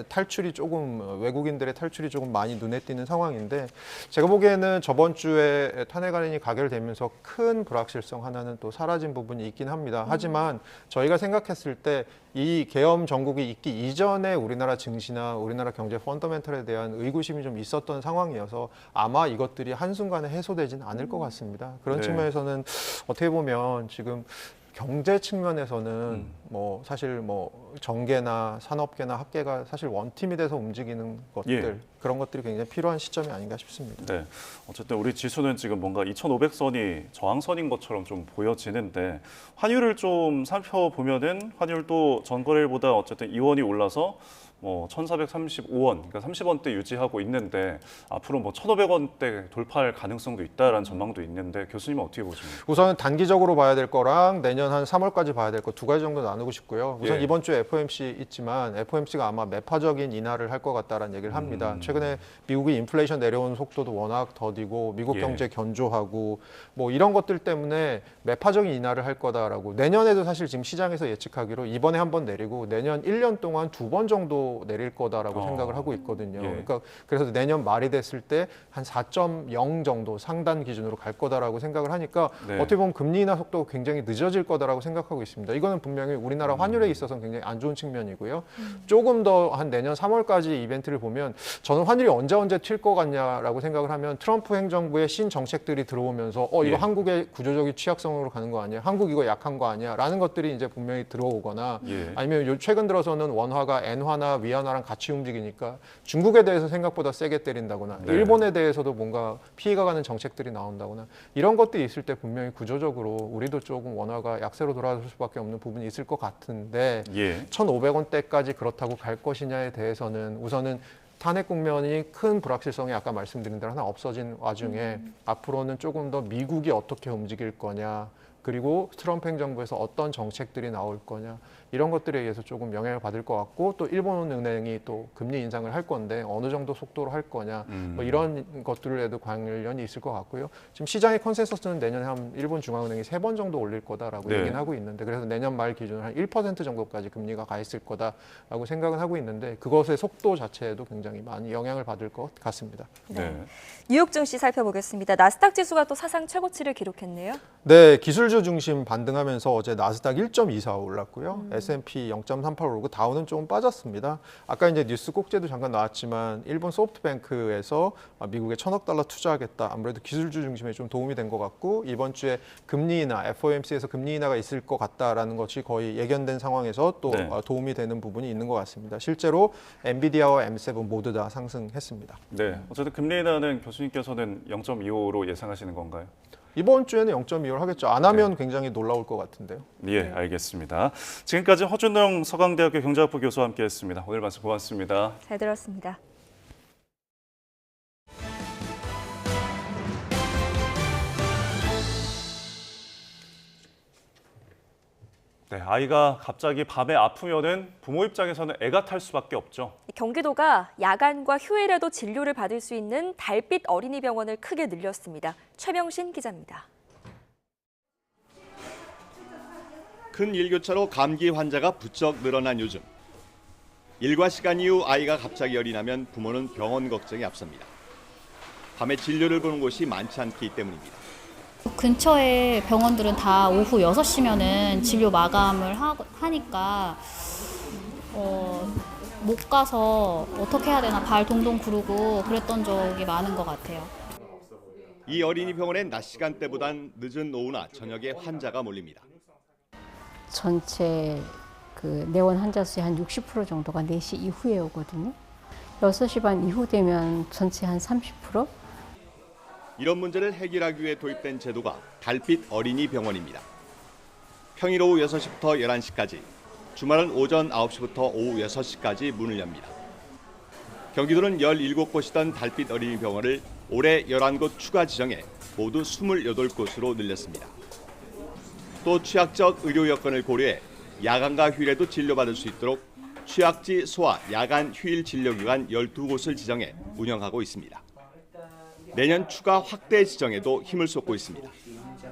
탈출이 조금 외국인들의 탈출이 조금 많이 눈에 띄는 상황인데 제가 보기에는 저번 주에 탄핵 안이 가결되면서 큰 불확실성 하나는 또 사라진 부분이 있긴 합니다. 하지만 저희가 생각했을 때 이 계엄 정국이 있기 이전에 우리나라 증시나 우리나라 경제 펀더멘털에 대한 의구심이 좀 있었던 상황이어서 아마 이것들이 한순간에 해소되지는 않을 것 같습니다. 그런 측면에서는 어떻게 보면 지금 경제 측면에서는 뭐 사실 뭐 정계나 산업계나 학계가 사실 원팀이 돼서 움직이는 것들 그런 것들이 굉장히 필요한 시점이 아닌가 싶습니다. 어쨌든 우리 지수는 지금 뭔가 2,500선이 저항선인 것처럼 좀 보여지는데 환율을 좀 살펴보면은 환율도 전거래일보다 어쨌든 2원이 올라서 뭐 1,435원, 그러니까 30원대 유지하고 있는데 앞으로 뭐 1,500원대 돌파할 가능성도 있다라는 전망도 있는데 교수님은 어떻게 보십니까? 우선 단기적으로 봐야 될 거랑 내년 한 3월까지 봐야 될 거 두 가지 정도 나누고 싶고요. 우선 이번 주에 FOMC 있지만 FOMC가 아마 매파적인 인하를 할 것 같다라는 얘기를 합니다. 최근에 미국이 인플레이션 내려오는 속도도 워낙 더디고 미국 경제 견조하고 뭐 이런 것들 때문에 매파적인 인하를 할 거다라고 내년에도 사실 지금 시장에서 예측하기로 이번에 한 번 내리고 내년 1년 동안 2번 정도 정도 내릴 거다라고 생각을 하고 있거든요. 예. 그러니까 그래서 내년 말이 됐을 때 한 4.0 정도 상단 기준으로 갈 거다라고 생각을 하니까 네. 어떻게 보면 금리 인하 속도가 굉장히 늦어질 거다라고 생각하고 있습니다. 이거는 분명히 우리나라 환율에 있어서는 굉장히 안 좋은 측면이고요. 조금 더 한 내년 3월까지 이벤트를 보면 저는 환율이 언제 튈 것 같냐라고 생각을 하면 트럼프 행정부의 신정책들이 들어오면서 이거 예. 한국의 구조적인 취약성으로 가는 거 아니야? 한국 이거 약한 거 아니야? 라는 것들이 이제 분명히 들어오거나 예. 아니면 최근 들어서는 원화가 엔화나 위안화랑 같이 움직이니까 중국에 대해서 생각보다 세게 때린다거나 네. 일본에 대해서도 뭔가 피해가 가는 정책들이 나온다거나 이런 것들이 있을 때 분명히 구조적으로 우리도 조금 원화가 약세로 돌아설 수밖에 없는 부분이 있을 것 같은데 예. 1,500원대까지 그렇다고 갈 것이냐에 대해서는 우선은 탄핵 국면이 큰 불확실성이 아까 말씀드린 대로 하나 없어진 와중에 앞으로는 조금 더 미국이 어떻게 움직일 거냐 그리고 트럼프 행정부에서 어떤 정책들이 나올 거냐 이런 것들에 의해서 조금 영향을 받을 것 같고 또 일본은행이 또 금리 인상을 할 건데 어느 정도 속도로 할 거냐 뭐 이런 것들에도 관련이 있을 것 같고요. 지금 시장의 컨센서스는 내년에 한 일본 중앙은행이 3번 정도 올릴 거다라고 네. 얘기는 하고 있는데 그래서 내년 말 기준으로 한 1% 정도까지 금리가 가 있을 거다라고 생각은 하고 있는데 그것의 속도 자체에도 굉장히 많이 영향을 받을 것 같습니다. 네. 뉴욕 증시 살펴보겠습니다. 나스닥 지수가 또 사상 최고치를 기록했네요. 네, 기술주 중심 반등하면서 어제 나스닥 1.24 올랐고요. S&P 0.38 오르고 다우는 좀 빠졌습니다. 아까 이제 뉴스 꼭지에도 잠깐 나왔지만 일본 소프트뱅크에서 미국에 1,000억 달러 투자하겠다. 아무래도 기술주 중심에 좀 도움이 된 것 같고 이번 주에 금리 인하, FOMC에서 금리 인하가 있을 것 같다라는 것이 거의 예견된 상황에서 또 네. 도움이 되는 부분이 있는 것 같습니다. 실제로 엔비디아와 M7 모두 다 상승했습니다. 네. 어쨌든 금리 인하는 교수님께서는 0.25로 예상하시는 건가요? 이번 주에는 0.25를 하겠죠. 안 하면 굉장히 놀라울 것 같은데요. 예, 알겠습니다. 지금까지 허준영 서강대학교 경제학부 교수와 함께했습니다. 오늘 말씀 고맙습니다. 잘 들었습니다. 네, 아이가 갑자기 밤에 아프면은 부모 입장에서는 애가 탈 수밖에 없죠. 경기도가 야간과 휴일에도 진료를 받을 수 있는 달빛 어린이병원을 크게 늘렸습니다. 최명신 기자입니다. 큰 일교차로 감기 환자가 부쩍 늘어난 요즘. 일과 시간 이후 아이가 갑자기 열이 나면 부모는 병원 걱정이 앞섭니다. 밤에 진료를 보는 곳이 많지 않기 때문입니다. 근처에 병원들은 다 오후 6시면은 진료 마감을 하니까 못 가서 어떻게 해야 되나 발 동동 구르고 그랬던 적이 많은 것 같아요. 이 어린이 병원엔 낮 시간대보단 늦은 오후나 저녁에 환자가 몰립니다. 전체 그 내원 환자 수의 한 60% 정도가 4시 이후에 오거든요. 6시 반 이후 되면 전체 한 30%? 이런 문제를 해결하기 위해 도입된 제도가 달빛 어린이 병원입니다. 평일 오후 6시부터 11시까지, 주말은 오전 9시부터 오후 6시까지 문을 엽니다. 경기도는 17곳이던 달빛 어린이 병원을 올해 11곳 추가 지정해 모두 28곳으로 늘렸습니다. 또 취약적 의료 여건을 고려해 야간과 휴일에도 진료받을 수 있도록 취약지 소아 야간 휴일 진료기관 12곳을 지정해 운영하고 있습니다. 내년 추가 확대 지정에도 힘을 쏟고 있습니다.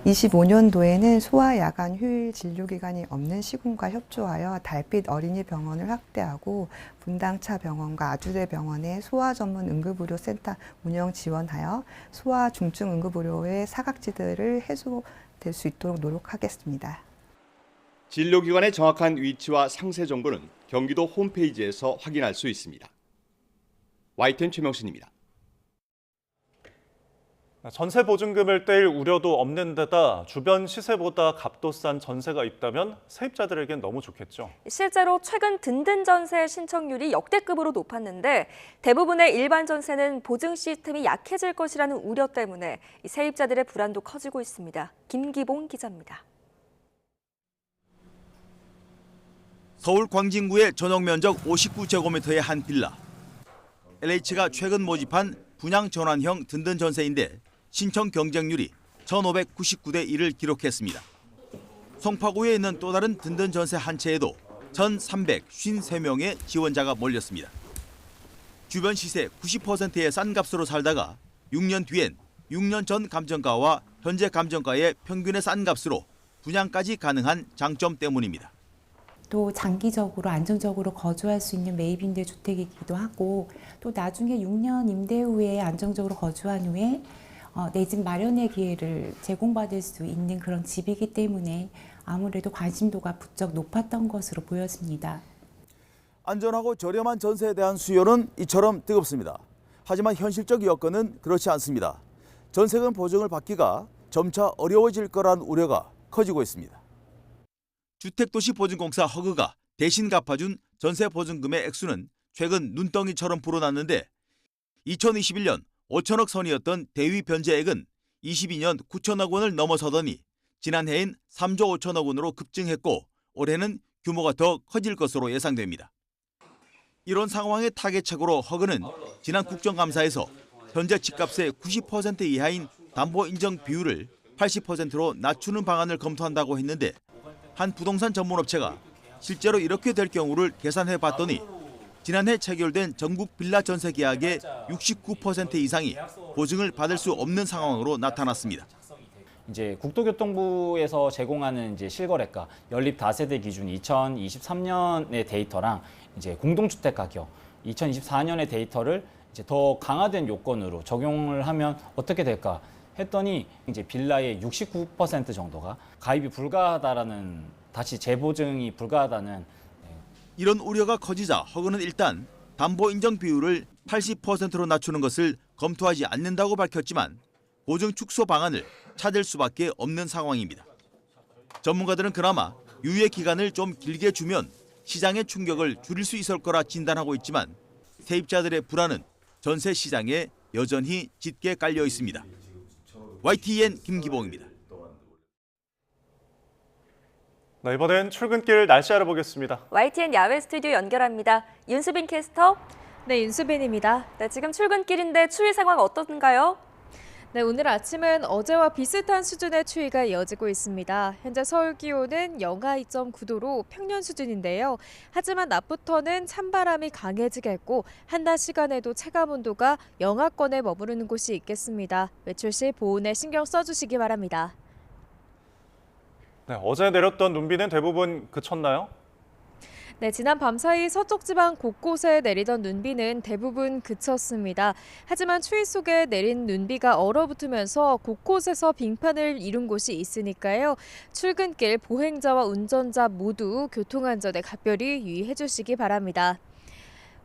25년도에는 소아 야간 휴일 진료기관이 없는 시군과 협조하여 달빛 어린이 병원을 확대하고 분당차 병원과 아주대 병원의 소아 전문 응급의료센터 운영 지원하여 소아 중증 응급의료의 사각지대를 해소될 수 있도록 노력하겠습니다. 진료기관의 정확한 위치와 상세 정보는 경기도 홈페이지에서 확인할 수 있습니다. YTN 최명신입니다. 전세 보증금을 떼일 우려도 없는 데다 주변 시세보다 값도 싼 전세가 있다면 세입자들에겐 너무 좋겠죠. 실제로 최근 든든 전세 신청률이 역대급으로 높았는데 대부분의 일반 전세는 보증 시스템이 약해질 것이라는 우려 때문에 세입자들의 불안도 커지고 있습니다. 김기봉 기자입니다. 서울 광진구의 전용 면적 59제곱미터의 한 빌라. LH가 최근 모집한 분양 전환형 든든 전세인데 신청 경쟁률이 1,599대 1을 기록했습니다. 송파구에 있는 또 다른 든든 전세 한 채에도 1,353명의 지원자가 몰렸습니다. 주변 시세 90%의 싼 값으로 살다가 6년 뒤엔 6년 전 감정가와 현재 감정가의 평균의 싼 값으로 분양까지 가능한 장점 때문입니다. 또 장기적으로 안정적으로 거주할 수 있는 매입임대 주택이기도 하고 또 나중에 6년 임대 후에 안정적으로 거주한 후에 내 집 마련의 기회를 제공받을 수 있는 그런 집이기 때문에 아무래도 관심도가 부쩍 높았던 것으로 보여집니다. 안전하고 저렴한 전세에 대한 수요는 이처럼 뜨겁습니다. 하지만 현실적 여건은 그렇지 않습니다. 전세금 보증을 받기가 점차 어려워질 거란 우려가 커지고 있습니다. 주택도시보증공사 허그가 대신 갚아준 전세보증금의 액수는 최근 눈덩이처럼 불어났는데 2021년 5천억 선이었던 대위 변제액은 22년 9천억 원을 넘어서더니 지난해인 3조 5천억 원으로 급증했고 올해는 규모가 더 커질 것으로 예상됩니다. 이런 상황의 타겟책으로 허그는 지난 국정감사에서 현재 집값의 90% 이하인 담보 인정 비율을 80%로 낮추는 방안을 검토한다고 했는데 한 부동산 전문업체가 실제로 이렇게 될 경우를 계산해 봤더니 지난해 체결된 전국 빌라 전세 계약의 69% 이상이 보증을 받을 수 없는 상황으로 나타났습니다. 이제 국토교통부에서 제공하는 이제 실거래가 연립 다세대 기준 2023년의 데이터랑 이제 공동주택 가격 2024년의 데이터를 이제 더 강화된 요건으로 적용을 하면 어떻게 될까 했더니 이제 빌라의 69% 정도가 가입이 불가하다라는 다시 재보증이 불가하다는 이런 우려가 커지자 허그는 일단 담보 인정 비율을 80%로 낮추는 것을 검토하지 않는다고 밝혔지만 보증 축소 방안을 찾을 수밖에 없는 상황입니다. 전문가들은 그나마 유예 기간을 좀 길게 주면 시장의 충격을 줄일 수 있을 거라 진단하고 있지만 세입자들의 불안은 전세 시장에 여전히 짙게 깔려 있습니다. YTN 김기봉입니다. 네, 이번엔 출근길 날씨 알아보겠습니다. YTN 야외 스튜디오 연결합니다. 윤수빈 캐스터. 네, 윤수빈입니다. 네, 지금 출근길인데 추위 상황 어떤가요? 네, 오늘 아침은 어제와 비슷한 수준의 추위가 이어지고 있습니다. 현재 서울 기온은 영하 2.9도로 평년 수준인데요. 하지만 낮부터는 찬바람이 강해지겠고 한낮 시간에도 체감온도가 영하권에 머무르는 곳이 있겠습니다. 외출 시 보온에 신경 써주시기 바랍니다. 네, 어제 내렸던 눈비는 대부분 그쳤나요? 네, 지난 밤사이 서쪽 지방 곳곳에 내리던 눈비는 대부분 그쳤습니다. 하지만 추위 속에 내린 눈비가 얼어붙으면서 곳곳에서 빙판을 이룬 곳이 있으니까요. 출근길 보행자와 운전자 모두 교통안전에 각별히 유의해 주시기 바랍니다.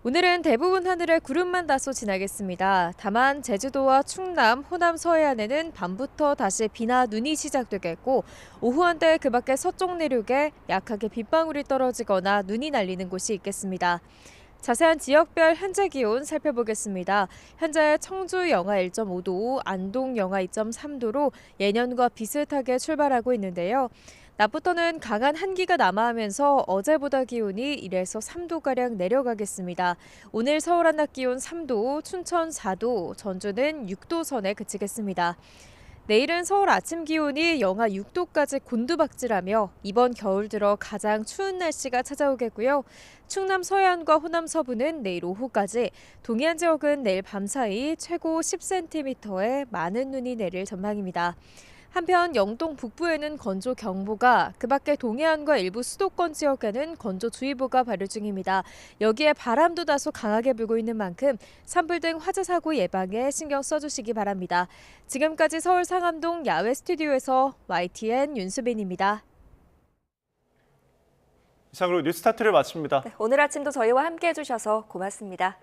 오늘은 대부분 하늘에 구름만 다소 지나겠습니다. 다만 제주도와 충남, 호남 서해안에는 밤부터 다시 비나 눈이 시작되겠고 오후 한때 그 밖에 서쪽 내륙에 약하게 빗방울이 떨어지거나 눈이 날리는 곳이 있겠습니다. 자세한 지역별 현재 기온 살펴보겠습니다. 현재 청주 영하 1.5도, 안동 영하 2.3도로 예년과 비슷하게 출발하고 있는데요. 낮부터는 강한 한기가 남하하면서 어제보다 기온이 1에서 3도가량 내려가겠습니다. 오늘 서울 한낮 기온 3도, 춘천 4도, 전주는 6도 선에 그치겠습니다. 내일은 서울 아침 기온이 영하 6도까지 곤두박질하며 이번 겨울 들어 가장 추운 날씨가 찾아오겠고요. 충남 서해안과 호남 서부는 내일 오후까지, 동해안 지역은 내일 밤사이 최고 10cm의 많은 눈이 내릴 전망입니다. 한편 영동 북부에는 건조경보가, 그 밖에 동해안과 일부 수도권 지역에는 건조주의보가 발효 중입니다. 여기에 바람도 다소 강하게 불고 있는 만큼 산불 등 화재 사고 예방에 신경 써주시기 바랍니다. 지금까지 서울 상암동 야외 스튜디오에서 YTN 윤수빈입니다. 이상으로 뉴스타트를 마칩니다. 네, 오늘 아침도 저희와 함께해 주셔서 고맙습니다.